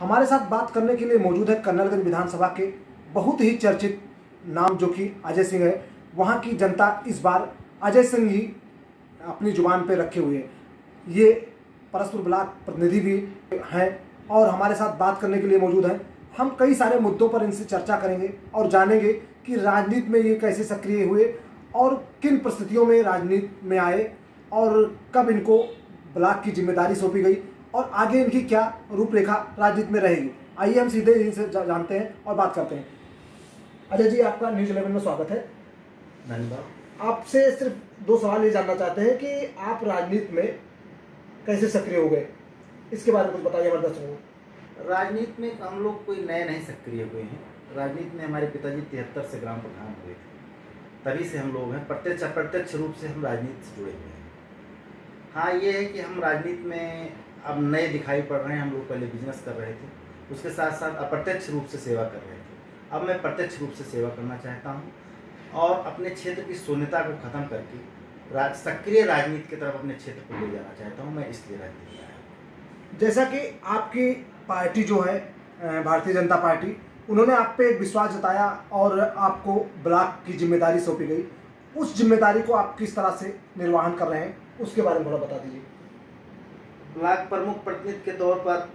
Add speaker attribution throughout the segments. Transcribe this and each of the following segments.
Speaker 1: हमारे साथ बात करने के लिए मौजूद है कन्नलगंज विधानसभा के बहुत ही चर्चित नाम जो कि अजय सिंह है। वहाँ की जनता इस बार अजय सिंह ही अपनी जुबान पे रखे हुए हैं। ये परसपुर ब्लॉक प्रतिनिधि भी हैं और हमारे साथ बात करने के लिए मौजूद हैं। हम कई सारे मुद्दों पर इनसे चर्चा करेंगे और जानेंगे कि राजनीति में ये कैसे सक्रिय हुए और किन परिस्थितियों में राजनीति में आए और कब इनको ब्लॉक की जिम्मेदारी सौंपी गई और आगे इनकी क्या रूपरेखा राजनीति में रहेगी। आइए हम सीधे इनसे जानते हैं और बात करते हैं। अजय जी, आपका न्यूज़ 11 में स्वागत है।
Speaker 2: धन्यवाद।
Speaker 1: आपसे सिर्फ दो सवाल ये जानना चाहते हैं कि आप राजनीति में कैसे सक्रिय हो गए, इसके बारे में कुछ बताइए हमारे दर्शकों को।
Speaker 2: राजनीति में हम लोग कोई नए नहीं सक्रिय हुए हैं। राजनीति में हमारे पिताजी 73 से ग्राम प्रधान हुए थे, तभी से हम लोग हैं। प्रत्यक्ष अप्रत्यक्ष रूप से हम राजनीति से जुड़े हुए हैं। हाँ, ये है कि हम राजनीति में अब नए दिखाई पड़ रहे हैं। हम लोग पहले बिजनेस कर रहे थे, उसके साथ साथ अप्रत्यक्ष रूप से सेवा कर रहे थे। अब मैं प्रत्यक्ष रूप से सेवा करना चाहता हूँ और अपने क्षेत्र की शून्यता को खत्म करके सक्रिय राजनीति की तरफ अपने क्षेत्र को ले जाना चाहता हूँ। मैं इसलिए राजनीति में आया हूँ।
Speaker 1: जैसा कि आपकी पार्टी जो है भारतीय जनता पार्टी, उन्होंने आप पे एक विश्वास जताया और आपको ब्लॉक की जिम्मेदारी सौंपी गई। उस जिम्मेदारी को आप किस तरह से निर्वहन कर रहे हैं, उसके बारे में थोड़ा बता दीजिए।
Speaker 2: ब्लॉक प्रमुख प्रतिनिधि के तौर पर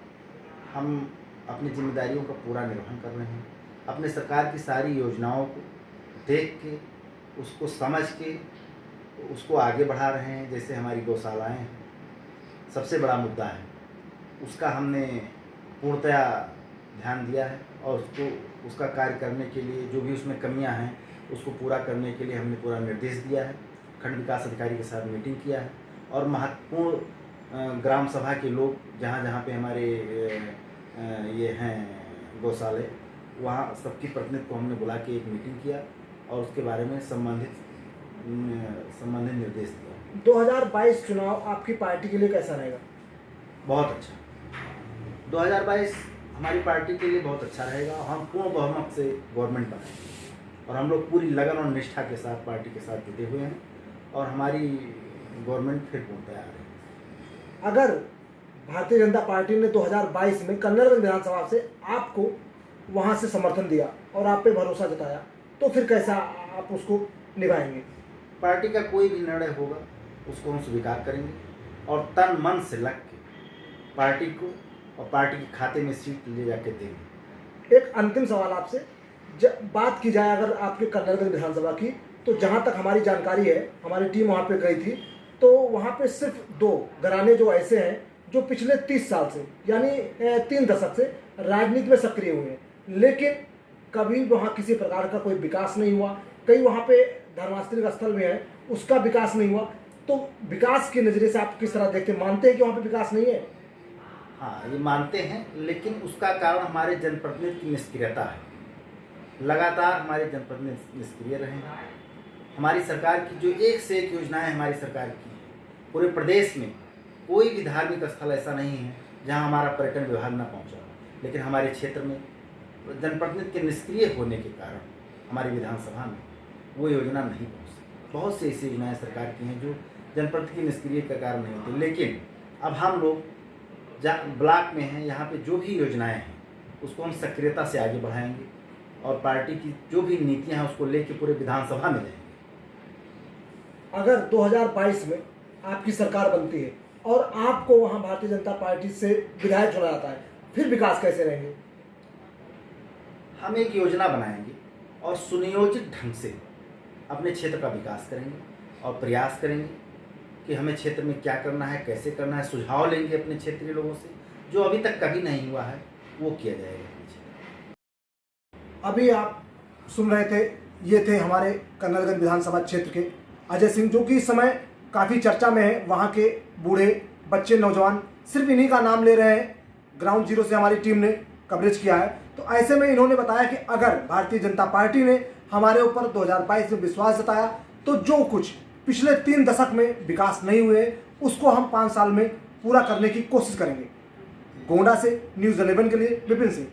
Speaker 2: हम अपनी जिम्मेदारियों का पूरा निर्वहन कर रहे हैं। अपने सरकार की सारी योजनाओं को देख के, उसको समझ के उसको आगे बढ़ा रहे हैं। जैसे हमारी गौशालाएं हैं, सबसे बड़ा मुद्दा है, उसका हमने पूर्णतया ध्यान दिया है और उसका कार्य करने के लिए जो भी उसमें कमियां हैं उसको पूरा करने के लिए हमने पूरा निर्देश दिया है। खंड विकास अधिकारी के साथ मीटिंग किया है और महत्वपूर्ण ग्राम सभा के लोग जहाँ जहाँ पे हमारे ये हैं गौशाले, वहाँ सबकी प्रतिनिधि को हमने बुला के एक मीटिंग किया और उसके बारे में संबंधित निर्देश दिया।
Speaker 1: 2022 चुनाव आपकी पार्टी के लिए कैसा रहेगा?
Speaker 2: बहुत अच्छा। 2022 हमारी पार्टी के लिए बहुत अच्छा रहेगा। हम पूर्ण बहुमत से गवर्नमेंट बनाएंगे और हम लोग पूरी लगन और निष्ठा के साथ पार्टी के साथ जुटे हुए हैं और हमारी गवर्नमेंट फिर पूर्ण तैयार है।
Speaker 1: अगर भारतीय जनता पार्टी ने 2022 में कन्नलगंज विधानसभा से आपको वहां से समर्थन दिया और आप पे भरोसा जताया, तो फिर कैसा आप उसको निभाएंगे?
Speaker 2: पार्टी का कोई भी निर्णय होगा उसको हम स्वीकार करेंगे और तन मन से लग के पार्टी को और पार्टी के खाते में सीट ले जाके देंगे।
Speaker 1: एक अंतिम सवाल आपसे, बात की जाए अगर आपके कन्नलगंज विधानसभा की, तो जहां तक हमारी जानकारी है, हमारी टीम वहां पे गई थी, तो वहां पे सिर्फ 2 घराने जो ऐसे हैं जो पिछले 30 साल से यानी 3 दशक से राजनीति में सक्रिय हुए हैं, लेकिन कभी वहाँ किसी प्रकार का कोई विकास नहीं हुआ। कई वहाँ पे धर्मास्त्रिक स्थल में है, उसका विकास नहीं हुआ। तो विकास की नज़रिए से आप किस तरह देखते हैं? मानते हैं कि वहाँ पे विकास नहीं है?
Speaker 2: हाँ, ये मानते हैं, लेकिन उसका कारण हमारे जनप्रतिनिधि की निष्क्रियता है। लगातार हमारे जनप्रतिनिधि निष्क्रिय रहे हैं। हमारी सरकार की जो एक से एक योजनाएं हमारी सरकार की, पूरे प्रदेश में कोई भी धार्मिक स्थल ऐसा नहीं है जहाँ हमारा पर्यटन विभाग न पहुँचा, लेकिन हमारे क्षेत्र में जनप्रतिनिधि के निष्क्रिय होने के कारण हमारी विधानसभा में वो योजना नहीं पहुँच सकी। बहुत सी ऐसी योजनाएं सरकार की हैं जो जनप्रतिनिधि के निष्क्रिय के कारण नहीं होती। लेकिन अब हम लोग जहाँ ब्लॉक में हैं, यहाँ पे जो भी योजनाएं हैं उसको हम सक्रियता से आगे बढ़ाएंगे और पार्टी की जो भी नीतियाँ हैं उसको लेके पूरे विधानसभा में जाएंगे।
Speaker 1: अगर 2022 में आपकी सरकार बनती है और आपको वहाँ भारतीय जनता पार्टी से विधायक चुना जाता है, फिर विकास कैसे रहेंगे?
Speaker 2: हम एक योजना बनाएंगे और सुनियोजित ढंग से अपने क्षेत्र का विकास करेंगे और प्रयास करेंगे कि हमें क्षेत्र में क्या करना है, कैसे करना है। सुझाव लेंगे अपने क्षेत्रीय लोगों से, जो अभी तक कभी नहीं हुआ है वो किया जाएगा।
Speaker 1: अभी आप सुन रहे थे, ये थे हमारे कन्नलगंज विधानसभा क्षेत्र के अजय सिंह, जो कि इस समय काफ़ी चर्चा में है। वहाँ के बूढ़े, बच्चे, नौजवान सिर्फ इन्हीं का नाम ले रहे हैं। ग्राउंड जीरो से हमारी टीम ने कवरेज किया है। तो ऐसे में इन्होंने बताया कि अगर भारतीय जनता पार्टी ने हमारे ऊपर 2022 में विश्वास जताया तो जो कुछ पिछले 3 दशक में विकास नहीं हुए उसको हम 5 साल में पूरा करने की कोशिश करेंगे। गोंडा से न्यूज़ 11 के लिए विपिन सिंह।